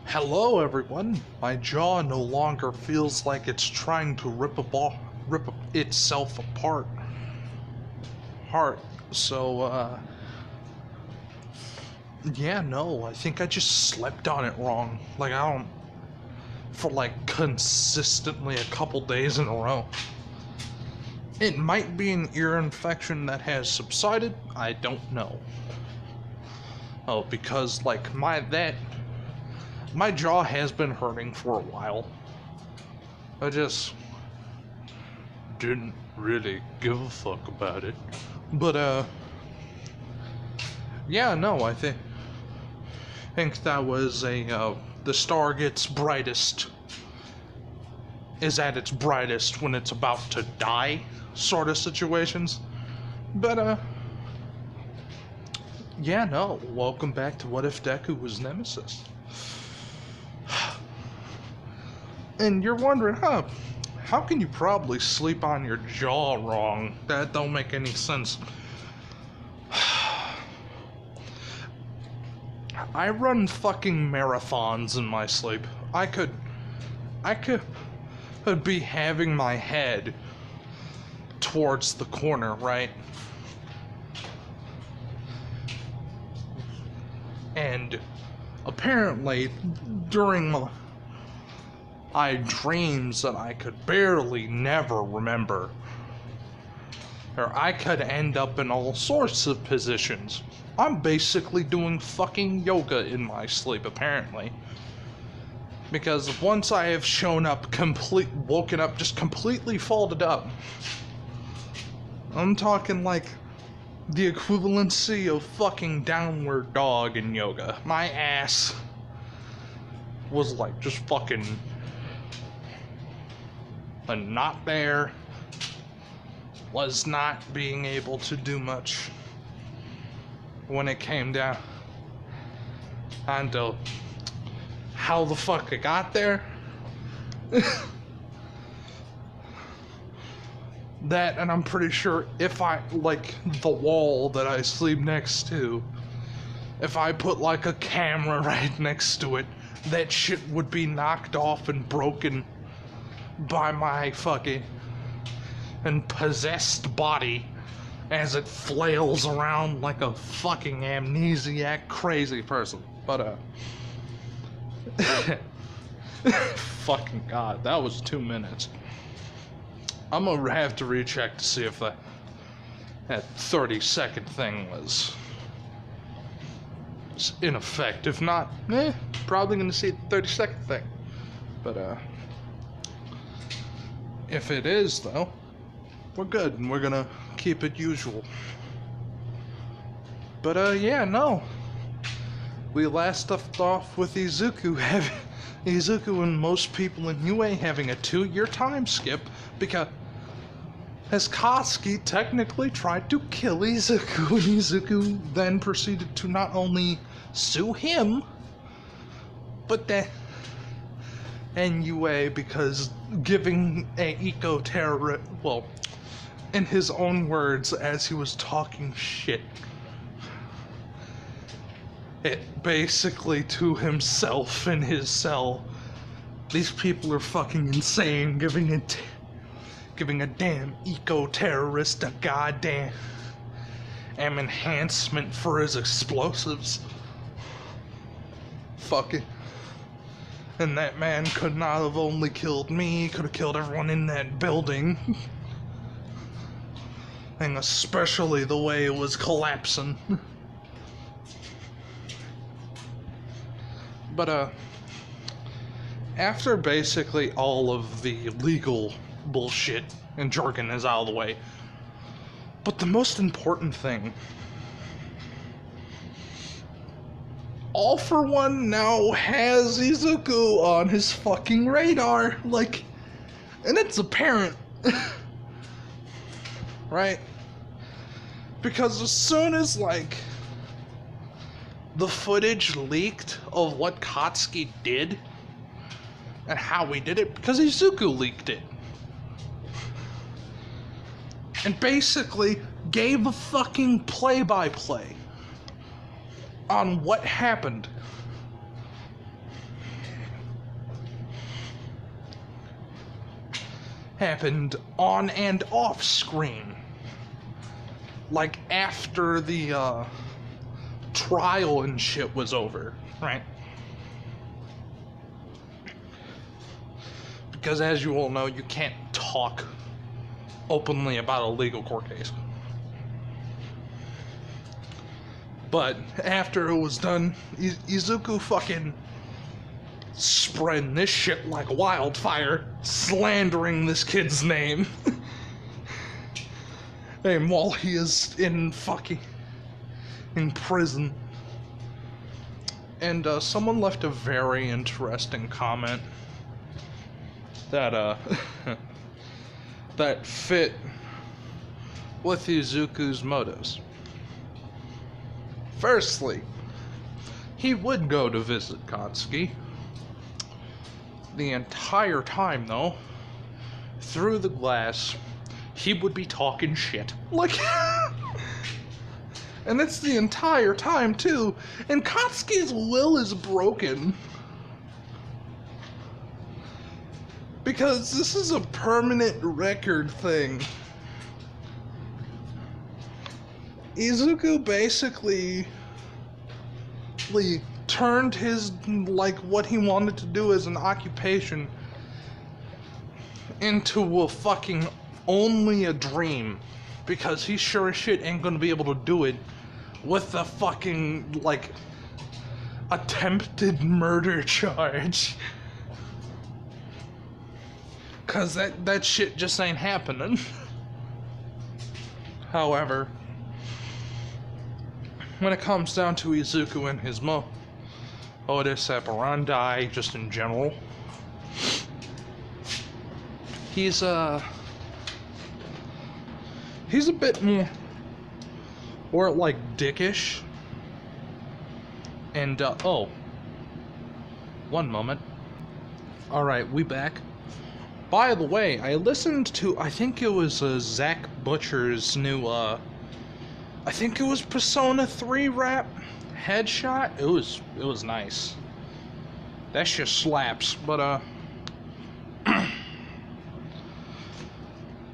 Hello, everyone. My jaw no longer feels like it's trying to rip itself apart. So, yeah, no, I think I just slept on it wrong. For consistently a couple days in a row. It might be an ear infection that has subsided. I don't know. Oh, because my jaw has been hurting for a while. I just didn't really give a fuck about it. But yeah, no, I think that was the star gets brightest is at its brightest when it's about to die sort of situations. But yeah, no, welcome back to What If Deku was Nemesis. And you're wondering, how can you probably sleep on your jaw wrong? That don't make any sense. I run fucking marathons in my sleep. I could be having my head towards the corner, right? And apparently, during I had dreams that I could barely never remember. Or I could end up in all sorts of positions. I'm basically doing fucking yoga in my sleep, apparently. Because once I have woken up just completely folded up, I'm talking like the equivalency of fucking downward dog in yoga. My ass was like just fucking not there, was not being able to do much when it came down onto how the fuck I got there. That, and I'm pretty sure if I, the wall that I sleep next to, if I put like a camera right next to it, that shit would be knocked off and broken by my fucking and possessed body as it flails around like a fucking amnesiac crazy person. But fucking god, that was 2 minutes. I'm gonna have to recheck to see if that 30-second thing was in effect. If not, probably gonna see the 30-second thing. But if it is, though, we're good, and we're gonna keep it usual. But yeah, no. We last left off with Izuku and most people in UA having a 2-year time skip because Katsuki technically tried to kill Izuku, and Izuku then proceeded to not only sue him, but and UA because giving a eco-terrorist, well, in his own words, as he was talking shit, it basically to himself in his cell, these people are fucking insane, giving a damn eco-terrorist a goddamn enhancement for his explosives. Fucking. And that man could not have only killed me, he could have killed everyone in that building. And especially the way it was collapsing. But after basically all of the legal bullshit and jargon is out of the way, but the most important thing, All For One now has Izuku on his fucking radar, and it's apparent, right? Because as soon as, the footage leaked of what Katsuki did, and how he did it, because Izuku leaked it, and basically gave a fucking play-by-play on what happened. happened on and off screen. Like after the trial and shit was over, right? Because as you all know, you can't talk openly about a legal court case. But after it was done, Izuku fucking spreading this shit like wildfire, slandering this kid's name. And while he is in prison. And someone left a very interesting comment that that fit with Izuku's motives. Firstly, he would go to visit Katsuki. The entire time, though, through the glass, he would be talking shit. Like, and it's the entire time, too. And Katsuki's will is broken. Because this is a permanent record thing. Izuku basically turned his, like, what he wanted to do as an occupation into a fucking only a dream. Because he sure as shit ain't gonna be able to do it with the fucking, like, attempted murder charge. Cause that shit just ain't happening. However, when it comes down to Izuku and his modus operandi, just in general, he's a bit more like dickish. And oh, one moment. All right, we back. By the way, I listened to, I think it was Zach Butcher's new, I think it was Persona 3 rap, Headshot. It was nice. That shit slaps, but,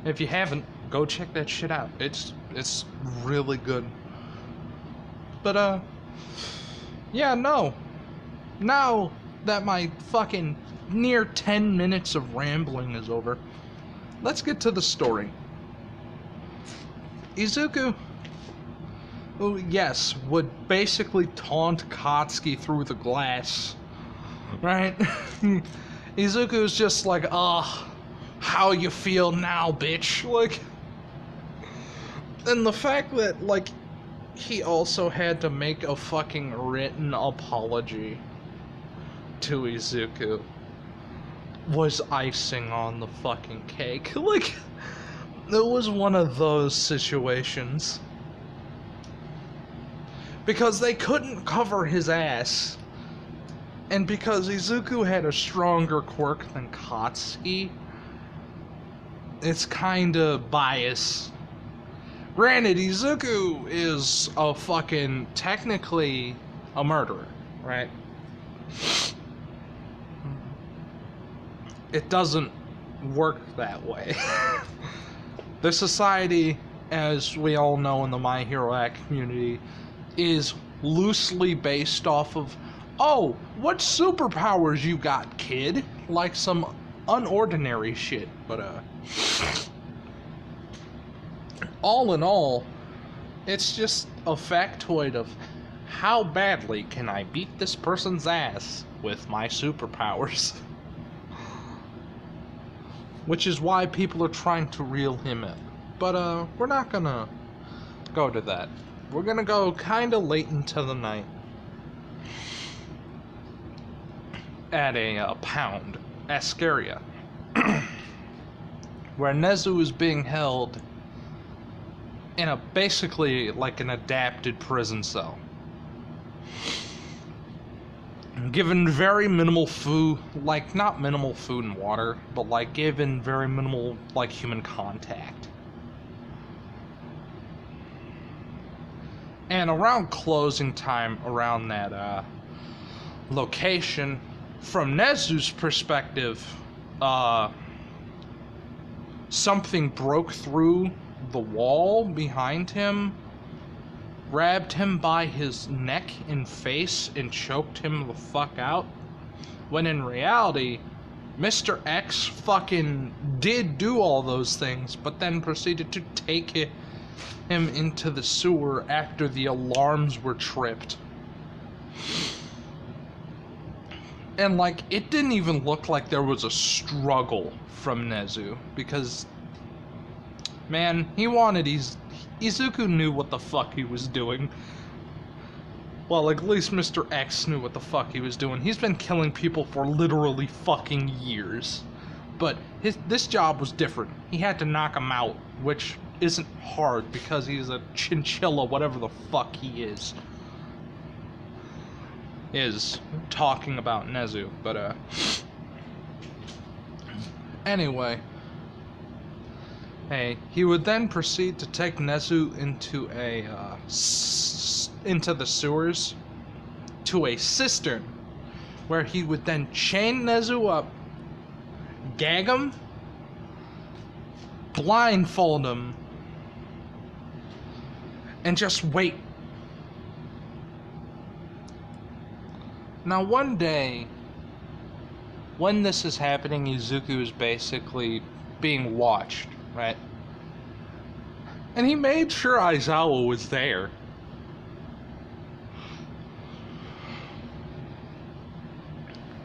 if you haven't, go check that shit out. It's really good. But, yeah, no. Now that my fucking near 10 minutes of rambling is over, let's get to the story. Izuku, who, yes, would basically taunt Katsuki through the glass, right? Izuku's just like, how you feel now, bitch? Like, and the fact that, like, he also had to make a fucking written apology to Izuku was icing on the fucking cake. Like, it was one of those situations. Because they couldn't cover his ass. And because Izuku had a stronger quirk than Katsuki, it's kinda biased. Granted, Izuku is a fucking, technically, a murderer, right? It doesn't work that way. The society, as we all know in the My Hero Act community, is loosely based off of, oh, what superpowers you got, kid? Like some unordinary shit. But, all in all, it's just a factoid of how badly can I beat this person's ass with my superpowers. Which is why people are trying to reel him in. But, we're not gonna go to that. We're gonna go kinda late into the night. At a pound, Ascaria. Where Nezu is being held in a, basically, like an adapted prison cell. Given very minimal food, like, not minimal food and water, but, like, given very minimal, like, human contact. And around closing time, around that, location, from Nezu's perspective, something broke through the wall behind him, grabbed him by his neck and face, and choked him the fuck out. When in reality, Mr. X fucking did do all those things, but then proceeded to take him into the sewer after the alarms were tripped. And, like, it didn't even look like there was a struggle from Nezu, because, man, he wanted Izuku knew what the fuck he was doing. Well, at least Mr. X knew what the fuck he was doing. He's been killing people for literally fucking years. But this job was different. He had to knock them out, which isn't hard because he's a chinchilla, whatever the fuck he is talking about Nezu. But, anyway. Hey, he would then proceed to take Nezu into into the sewers to a cistern, where he would then chain Nezu up, gag him, blindfold him, and just wait. Now, one day, when this is happening, Izuku is basically being watched, right? And he made sure Aizawa was there.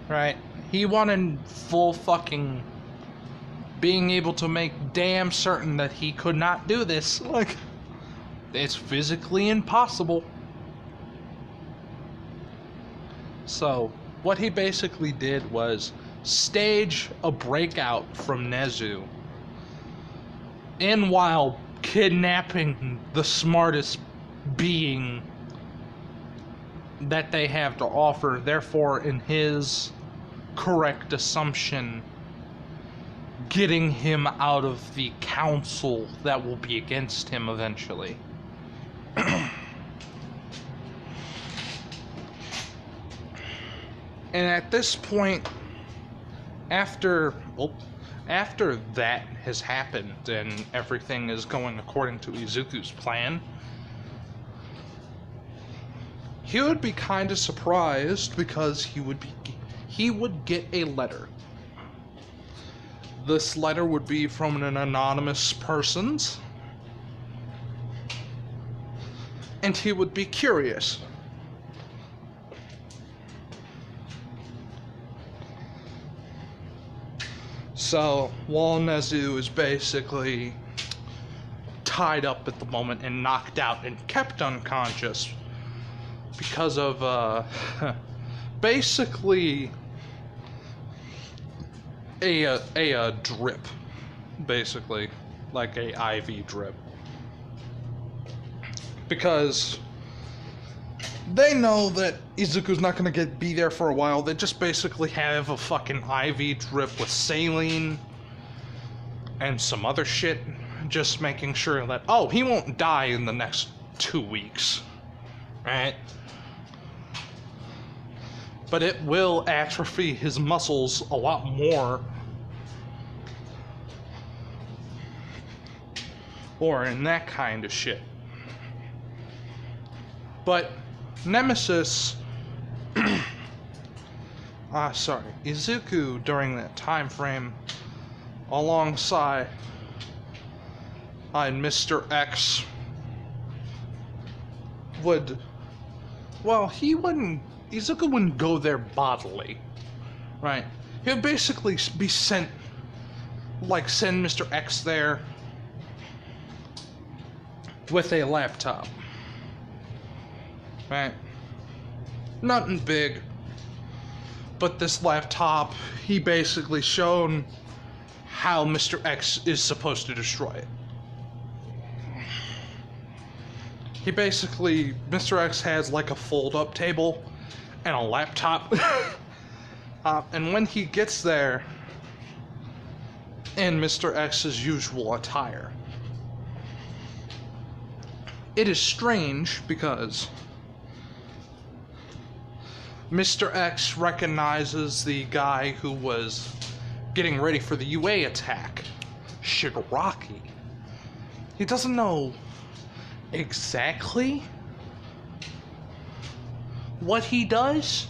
Right? He wanted full fucking being able to make damn certain that he could not do this. Like, it's physically impossible. So, what he basically did was stage a breakout from Nezu, and while kidnapping the smartest being that they have to offer, therefore, in his correct assumption, getting him out of the council that will be against him eventually. And at this point, after that has happened and everything is going according to Izuku's plan, he would be kind of surprised because he would get a letter. This letter would be from an anonymous person, and he would be curious. So, while Nezu is basically tied up at the moment and knocked out and kept unconscious because of, basically a drip, basically, like a IV drip. Because they know that Izuku's not going to be there for a while. They just basically have a fucking IV drip with saline and some other shit, just making sure that, oh, he won't die in the next 2 weeks, right? But it will atrophy his muscles a lot more, or in that kind of shit. But Nemesis, Izuku during that time frame, alongside Mr. X, Izuku wouldn't go there bodily, right? He would basically be send Mr. X there with a laptop. Right? Nothing big. But this laptop, he basically shown how Mr. X is supposed to destroy it. Mr. X has like a fold-up table and a laptop. And when he gets there, in Mr. X's usual attire, it is strange because Mr. X recognizes the guy who was getting ready for the UA attack Shigaraki. He doesn't know exactly what he does,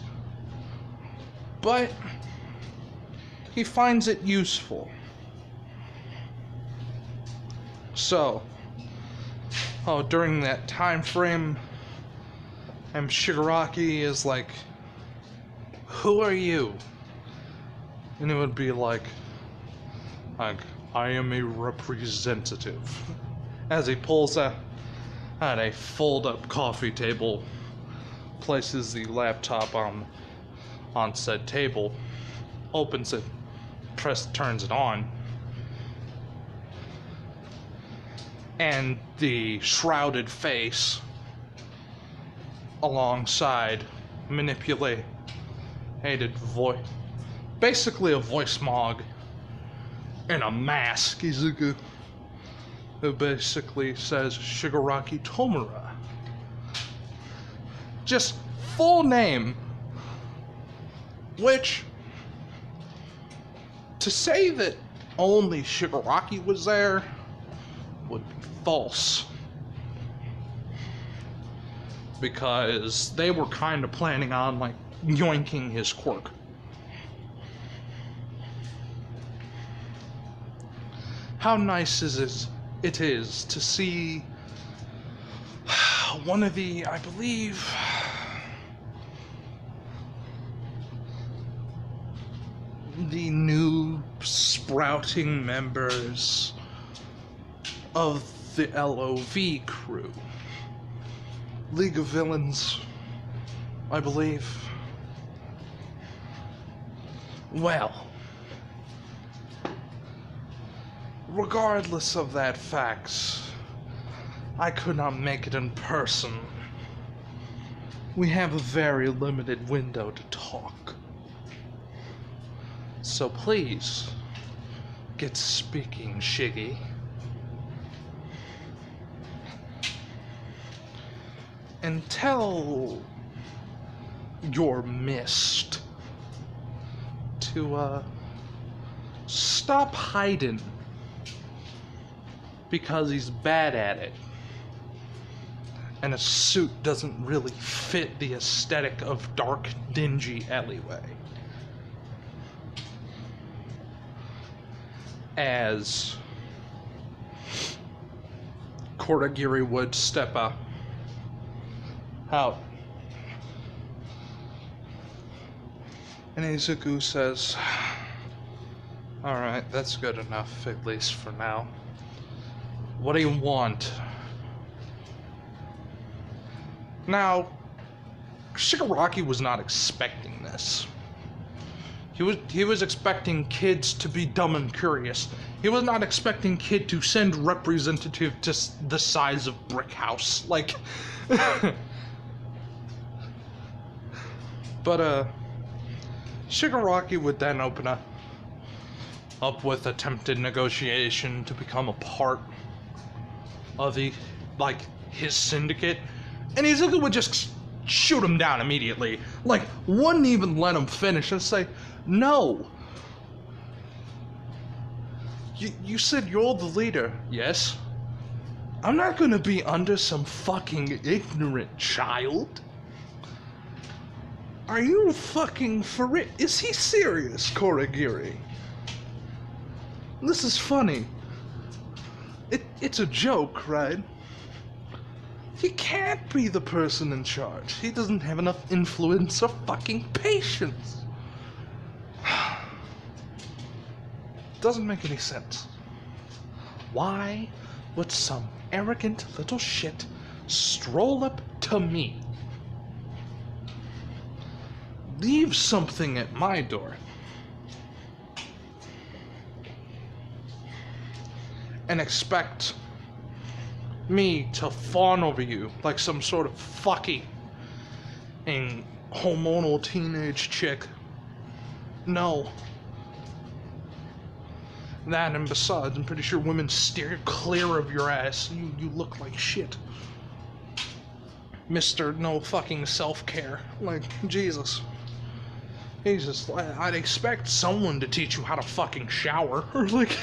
but he finds it useful. So, during that time frame, and Shigaraki is like, "Who are you?" And it would be like, "I am a representative." As he pulls out a fold-up coffee table, places the laptop on said table, opens it, turns it on, and the shrouded face alongside manipulated voice, basically a voice mog and a mask, Izuku, who basically says Shigaraki Tomura. Just full name, which, to say that only Shigaraki was there would be false, because they were kind of planning on, like, yoinking his quirk. How nice it is to see one of the, I believe, the new sprouting members of the LOV crew. League of Villains, I believe. Well, regardless of that fact, I could not make it in person. We have a very limited window to talk. So please, get speaking, Shiggy. And tell your mist to, stop hiding, because he's bad at it. And a suit doesn't really fit the aesthetic of dark, dingy alleyway. As Koragiri would step out. And Izuku says, "Alright, that's good enough, at least for now. What do you want?" Now, Shigaraki was not expecting this. He was expecting kids to be dumb and curious. He was not expecting Kid to send representative to the size of brick house. Like, but Shigaraki would then open up with attempted negotiation to become a part of his syndicate, and Izuku would just shoot him down immediately. Like, wouldn't even let him finish and say, "No. You said you're the leader." "Yes." "I'm not gonna be under some fucking ignorant child." Are you fucking for it? Is he serious, Koragiri? This is funny. It's a joke, right? He can't be the person in charge. He doesn't have enough influence or fucking patience. Doesn't make any sense. Why would some arrogant little shit stroll up to me, leave something at my door, and expect me to fawn over you like some sort of fucking hormonal teenage chick? No. That, and besides, I'm pretty sure women steer clear of your ass. You look like shit. Mr. No fucking self-care. Like, Jesus. I'd expect someone to teach you how to fucking shower. Or, like,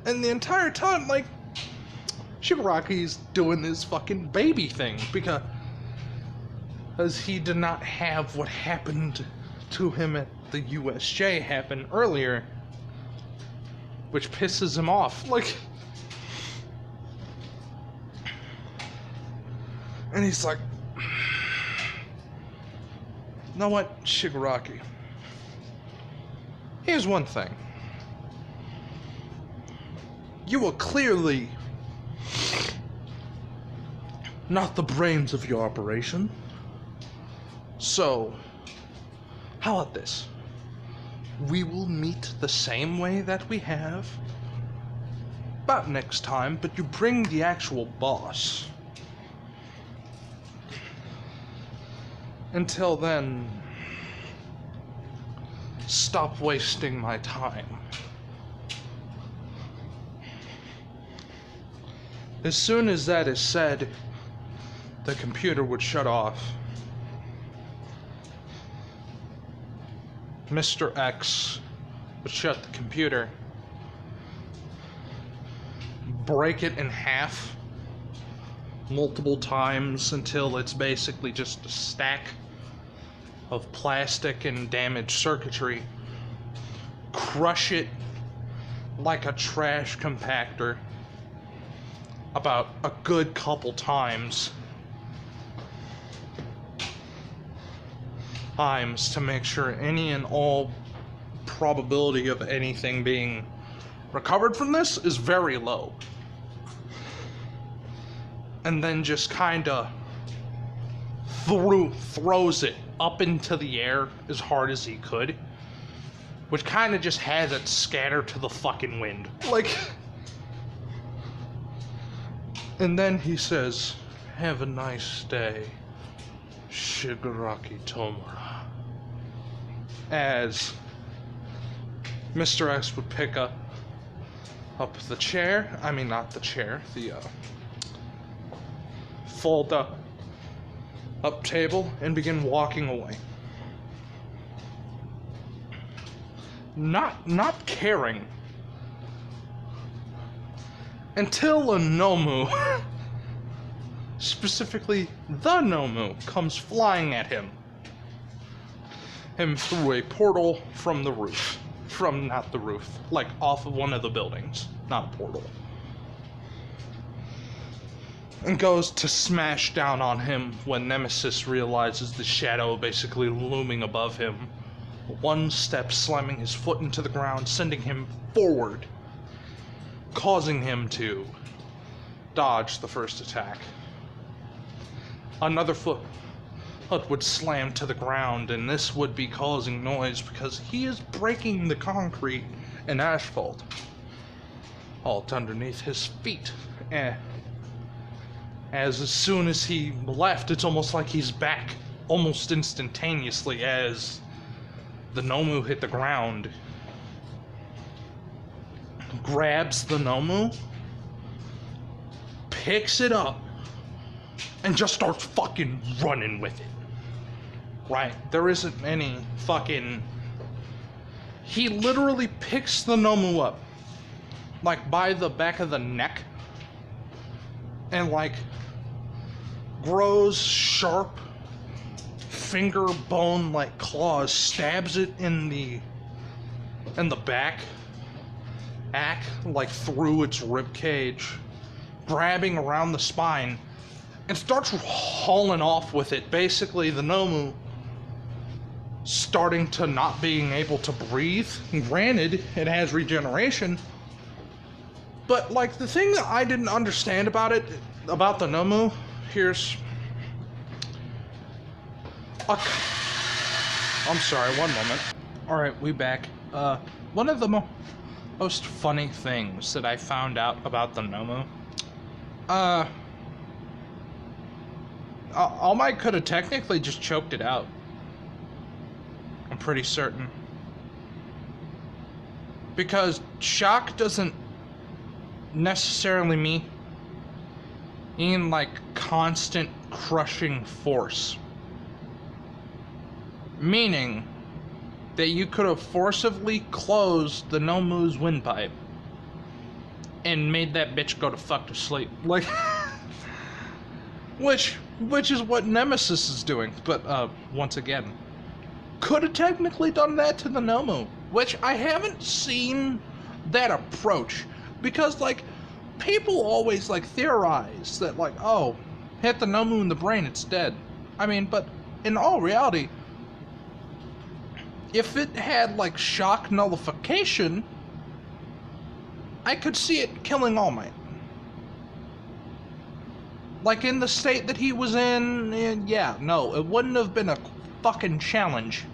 And the entire time, like, Shigaraki's doing this fucking baby thing because he did not have what happened to him at the USJ happen earlier, which pisses him off. Like, and he's like, you know what, Shigaraki? Here's one thing. You were clearly not the brains of your operation. So, how about this? We will meet the same way that we have about next time, but you bring the actual boss. Until then, stop wasting my time. As soon as that is said, the computer would shut off. Mr. X would shut the computer, break it in half multiple times until it's basically just a stack of plastic and damaged circuitry, crush it like a trash compactor about a good couple times to make sure any and all probability of anything being recovered from this is very low. And then just kinda throws it up into the air as hard as he could, which kinda just has it scatter to the fucking wind. Like, and then he says, "Have a nice day, Shigaraki Tomura," as Mr. X would pick up the chair, not the chair, the fold up table, and begin walking away. Not caring until a Nomu, specifically the Nomu, comes flying at him through a portal from the roof. Not the roof, like off of one of the buildings, not a portal. And goes to smash down on him when Nemesis realizes the shadow basically looming above him. One step slamming his foot into the ground, sending him forward, causing him to dodge the first attack. Another foot would slam to the ground, and this would be causing noise because he is breaking the concrete and asphalt all underneath his feet. As soon as he left, it's almost like he's back almost instantaneously as the Nomu hit the ground. Grabs the Nomu, picks it up, and just starts fucking running with it. Right? There isn't any fucking... He literally picks the Nomu up, like by the back of the neck, and like grows sharp finger bone like claws, stabs it in the back, like through its rib cage, grabbing around the spine, and starts hauling off with it. Basically, the Nomu starting to not being able to breathe. Granted, it has regeneration, but like the thing that I didn't understand about the Nomu, I'm sorry, one moment. Alright, we back. One of the most funny things that I found out about the Nomu, All Might could have technically just choked it out. I'm pretty certain. Because shock doesn't necessarily mean like constant crushing force. Meaning that you could have forcibly closed the Nomu's windpipe and made that bitch go to fuck to sleep. Like, which is what Nemesis is doing. But, once again, could have technically done that to the Nomu, which I haven't seen that approach. Because, like, people always, like, theorize that, like, oh, hit the Nomu in the brain, it's dead. I mean, but in all reality, if it had, like, shock nullification, I could see it killing All Might. Like, in the state that he was in, yeah, no, it wouldn't have been a fucking challenge.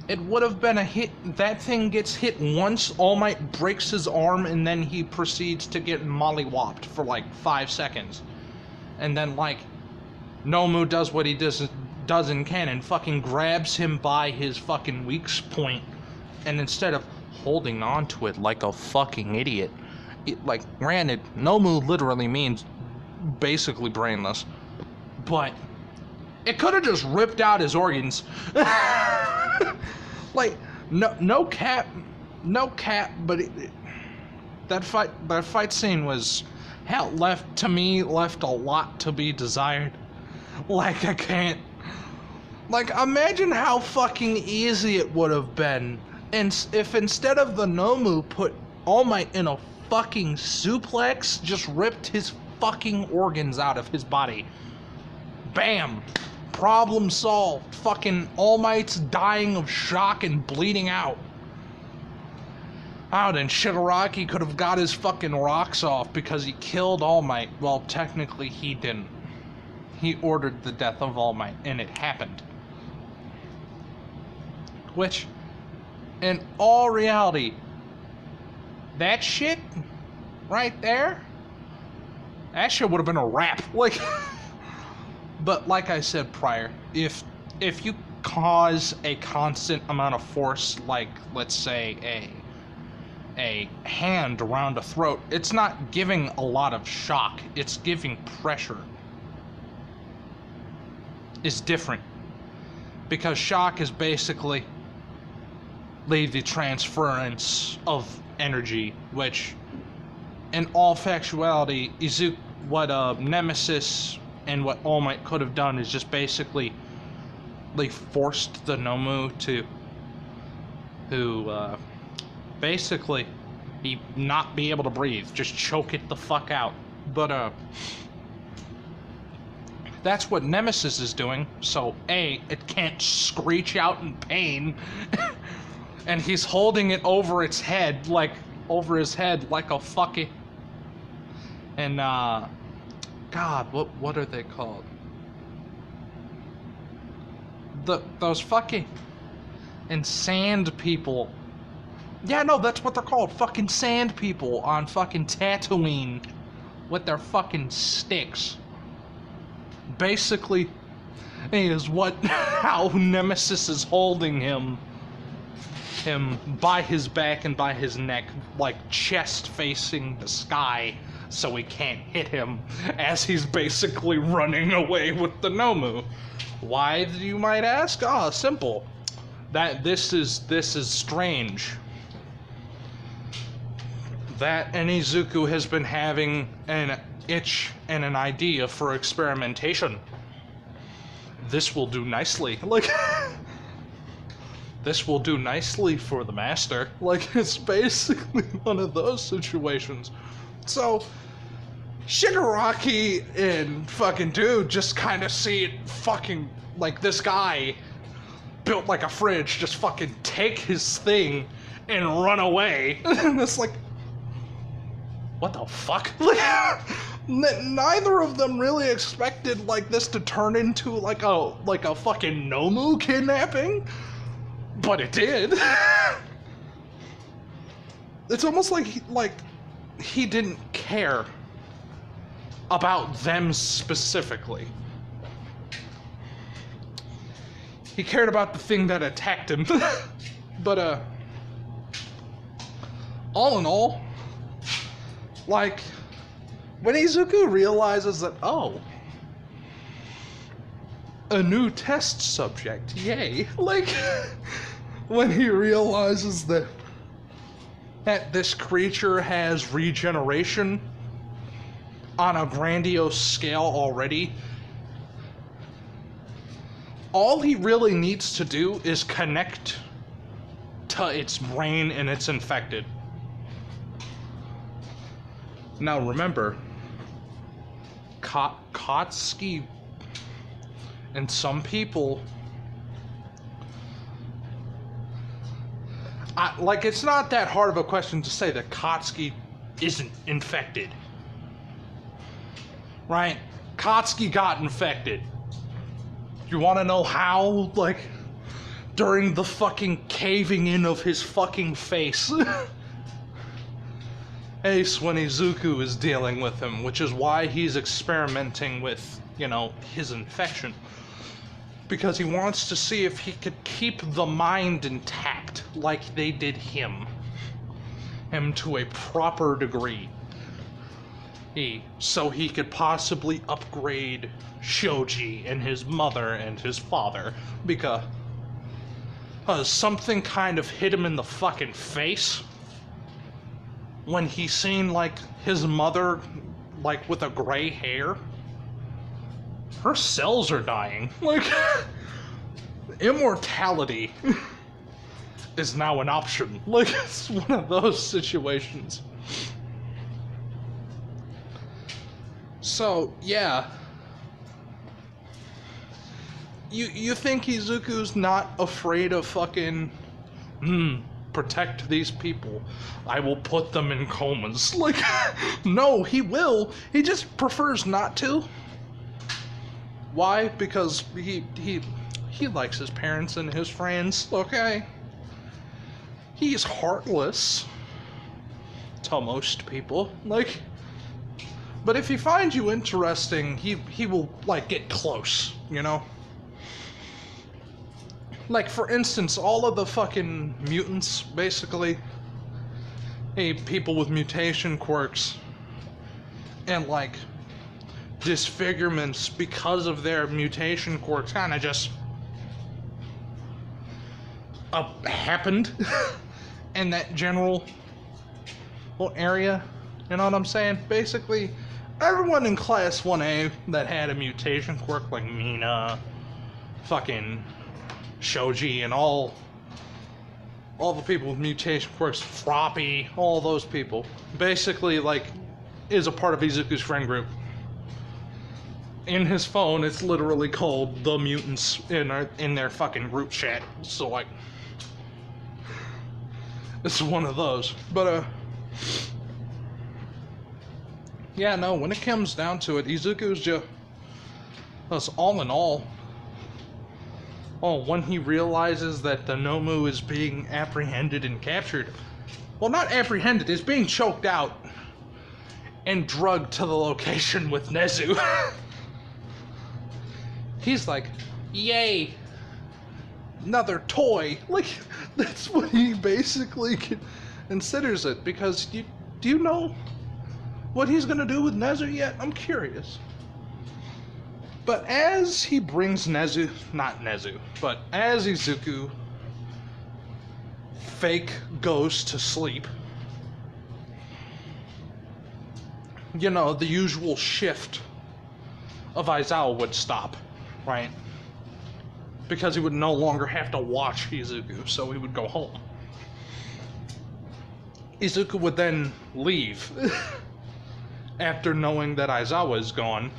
It would have been a hit. That thing gets hit once, All Might breaks his arm, and then he proceeds to get mollywopped for, like, 5 seconds. And then, like, Nomu does what he does in canon, fucking grabs him by his fucking weak point, and instead of holding on to it like a fucking idiot, like, granted, Nomu literally means basically brainless, but it could have just ripped out his organs. Like, no cap, but that fight scene was, hell, left a lot to be desired. Like, I can't, like, imagine how fucking easy it would have been, and if instead of the Nomu put All Might in a fucking suplex, just ripped his fucking organs out of his body. Bam! Problem solved. Fucking All Might's dying of shock and bleeding out. Oh, then Shigaraki could have got his fucking rocks off because he killed All Might. Well, technically he didn't. He ordered the death of All Might, and it happened. Which, in all reality, that shit right there, that shit would have been a wrap. Like, but like I said prior, if you cause a constant amount of force, like, let's say a hand around a throat, it's not giving a lot of shock, it's giving pressure. Is different, because shock is basically the transference of energy, which in all factuality, Izuku, what Nemesis and what All Might could have done is just basically they forced the Nomu to basically he not be able to breathe, just choke it the fuck out. But that's what Nemesis is doing, so A, it can't screech out in pain, and he's holding it over its head, like, over his head, like a fucking, and, God, what are they called? Those fucking, and sand people. Yeah, no, that's what they're called, fucking sand people on fucking Tatooine with their fucking sticks. Basically, is how Nemesis is holding him by his back and by his neck, like chest facing the sky, so he can't hit him as he's basically running away with the Nomu. Why, you might ask? Ah, simple. That this is strange. That and Izuku has been having an itch and an idea for experimentation. This will do nicely. Like, this will do nicely for the master. Like, it's basically one of those situations. So, Shigaraki and fucking dude just kind of see it fucking, like, this guy built like a fridge just fucking take his thing and run away. And it's like, what the fuck? Like, neither of them really expected, like, this to turn into like a fucking Nomu kidnapping, but it did. It's almost like he didn't care about them specifically. He cared about the thing that attacked him. But all in all, like, when Izuku realizes that, oh, a new test subject, yay. Like, when he realizes that that this creature has regeneration on a grandiose scale already. All he really needs to do is connect to its brain and it's infected. Now remember, Katsuki and some people, like, it's not that hard of a question to say that Katsuki isn't infected. Right? Katsuki got infected. You want to know how? Like, during the fucking caving in of his fucking face. Ace, when Izuku is dealing with him, which is why he's experimenting with, you know, his infection. Because he wants to see if he could keep the mind intact like they did him to a proper degree. So he could possibly upgrade Shoji and his mother and his father, because something kind of hit him in the fucking face when he seen, like, his mother, like, with a gray hair. Her cells are dying. Like, immortality is now an option. Like, it's one of those situations. So, yeah. You think Izuku's not afraid of fucking, protect these people. I will put them in comas. Like, no, he will. He just prefers not to. Why? Because he likes his parents and his friends, okay? He's heartless to most people. Like, but if he finds you interesting, he will, like, get close, you know? Like, for instance, all of the fucking mutants, basically, people with mutation quirks, and, like, disfigurements because of their mutation quirks kind of just happened in that general area, you know what I'm saying? Basically, everyone in Class 1A that had a mutation quirk, like Mina, fucking Shoji, and all the people with mutation quirks, Froppy, all those people, basically, like, is a part of Izuku's friend group. In his phone, it's literally called The Mutants in their fucking group chat. So, like, it's one of those. But, yeah, no, when it comes down to it, Izuku's just all in all. Oh, when he realizes that the Nomu is being apprehended and captured. Well, not apprehended, it's being choked out and drugged to the location with Nezu. He's like, yay, another toy. Like, that's what he basically considers it. Because do you know what he's gonna do with Nezu yet? I'm curious. But as he brings Nezu, not Nezu, but as Izuku fake goes to sleep, you know, the usual shift of Aizawa would stop, right? Because he would no longer have to watch Izuku, so he would go home. Izuku would then leave after knowing that Aizawa is gone.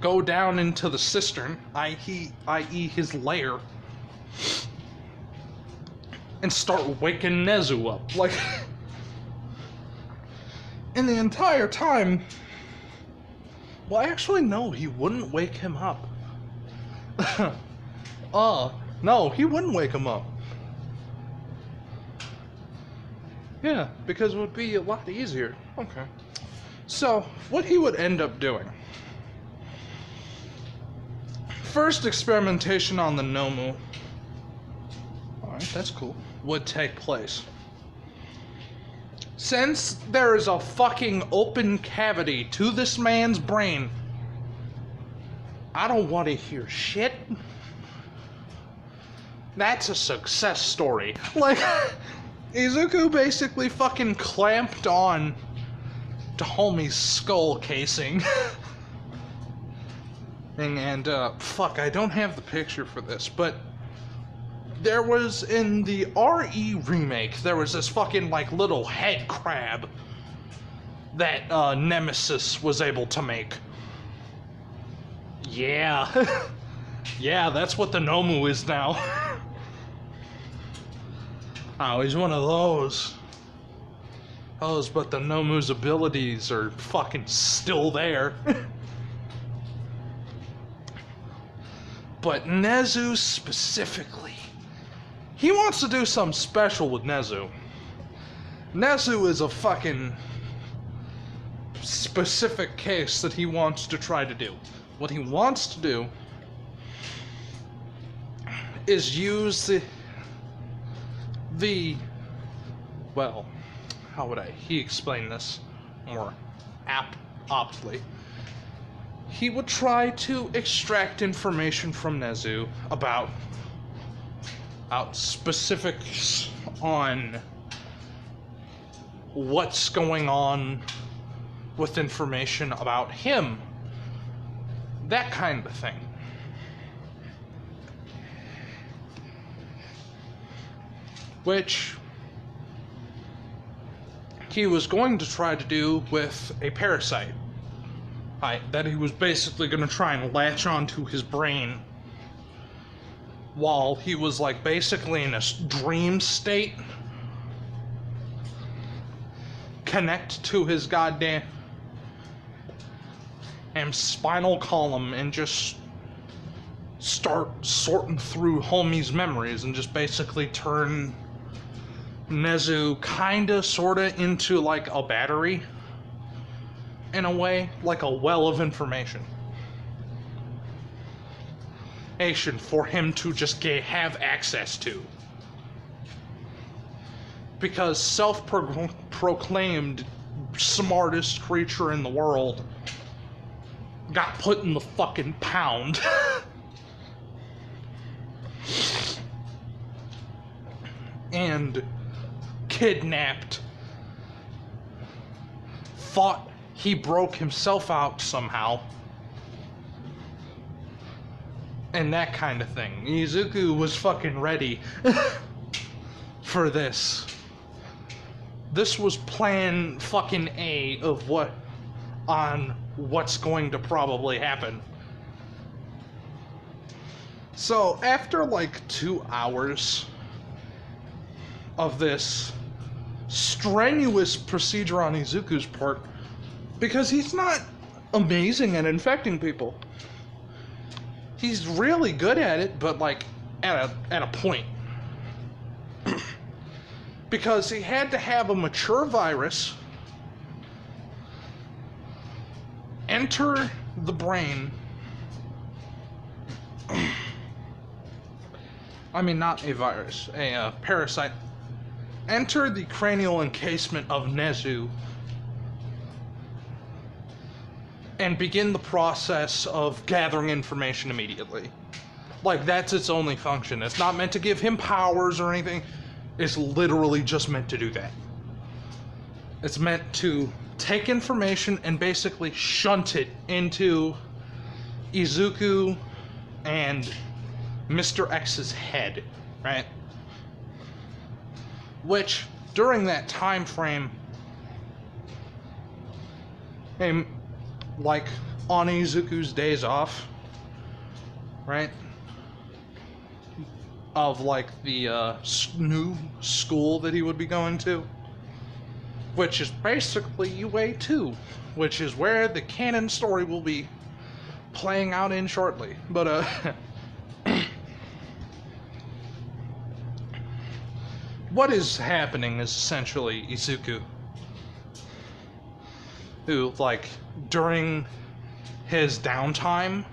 Go down into the cistern, i.e. his lair, and start waking Nezu up. Like, and the entire time, well, actually, no, he wouldn't wake him up. No, he wouldn't wake him up. Yeah, because it would be a lot easier. Okay. So, what he would end up doing. First experimentation on the Nomu. Alright, that's cool. Would take place. Since there is a fucking open cavity to this man's brain, I don't want to hear shit. That's a success story. Like, Izuku basically fucking clamped on to homie's skull casing. And, fuck, I don't have the picture for this, but there was, in the RE remake, there was this fucking, like, little head crab that, Nemesis was able to make. Yeah. Yeah, that's what the Nomu is now. Oh, he's one of those. But the Nomu's abilities are fucking still there. But Nezu specifically, he wants to do something special with Nezu. Nezu is a fucking specific case that he wants to try to do. What he wants to do is use the well, how would he explain this more aptly? He would try to extract information from Nezu about specifics on what's going on with information about him. That kind of thing. Which he was going to try to do with a parasite. That he was basically going to try and latch onto his brain while he was, like, basically in a dream state. Connect to his goddamn spinal column and just start sorting through homie's memories and just basically turn Nezu kinda sorta into like a battery in a way, like a well of information for him to just have access to, because self-proclaimed smartest creature in the world got put in the fucking pound. And kidnapped, thought he broke himself out somehow, and that kind of thing. Izuku was fucking ready for this. This was plan fucking A of what's going to probably happen. So after like 2 hours of this strenuous procedure on Izuku's part, because he's not amazing at infecting people. He's really good at it, but like at a point. Because he had to have a mature virus enter the brain. I mean, not a virus, a parasite. Enter the cranial encasement of Nezu and begin the process of gathering information immediately. Like, that's its only function. It's not meant to give him powers or anything. It's literally just meant to do that. It's meant to take information and basically shunt it into Izuku and Mr. X's head, right? Which, during that time frame, like, on Izuku's days off, right? Of, like, the new school that he would be going to, which is basically UA2, which is where the canon story will be playing out in shortly. But, what is happening is essentially Izuku, who, like, during his downtime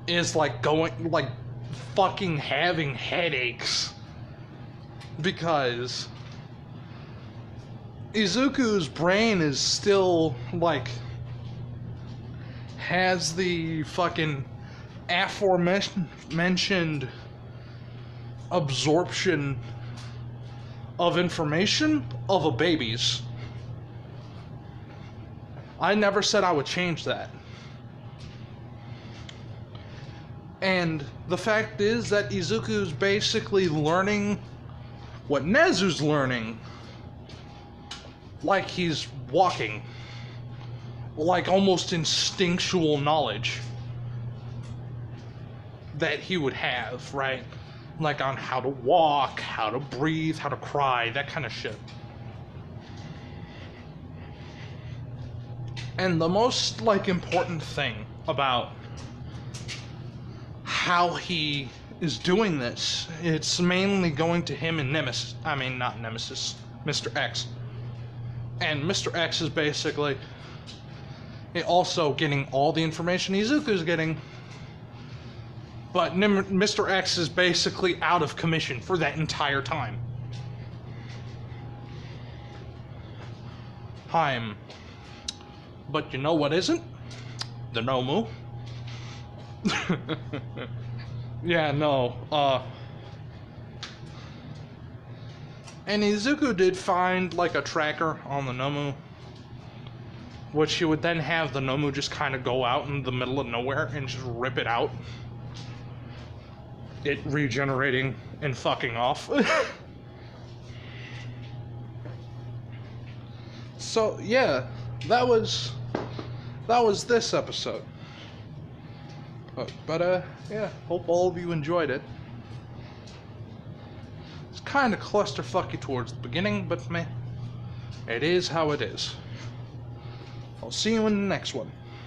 is, like, going, like, fucking having headaches because Izuku's brain is still, like, has the fucking aforementioned absorption of information of a baby's. I never said I would change that. And the fact is that Izuku's basically learning what Nezu's learning, like he's walking, like almost instinctual knowledge that he would have, right? Like on how to walk, how to breathe, how to cry, that kind of shit. And the most, like, important thing about how he is doing this, it's mainly going to him and not Nemesis, Mr. X. And Mr. X is basically also getting all the information Izuku's getting, but Mr. X is basically out of commission for that entire time. But you know what isn't? The Nomu. Yeah, no. And Izuku did find, like, a tracker on the Nomu, which he would then have the Nomu just kind of go out in the middle of nowhere and just rip it out. It regenerating and fucking off. So, yeah, that was this episode. But yeah, hope all of you enjoyed it. It's kind of clusterfucky towards the beginning, but meh, it is how it is. I'll see you in the next one.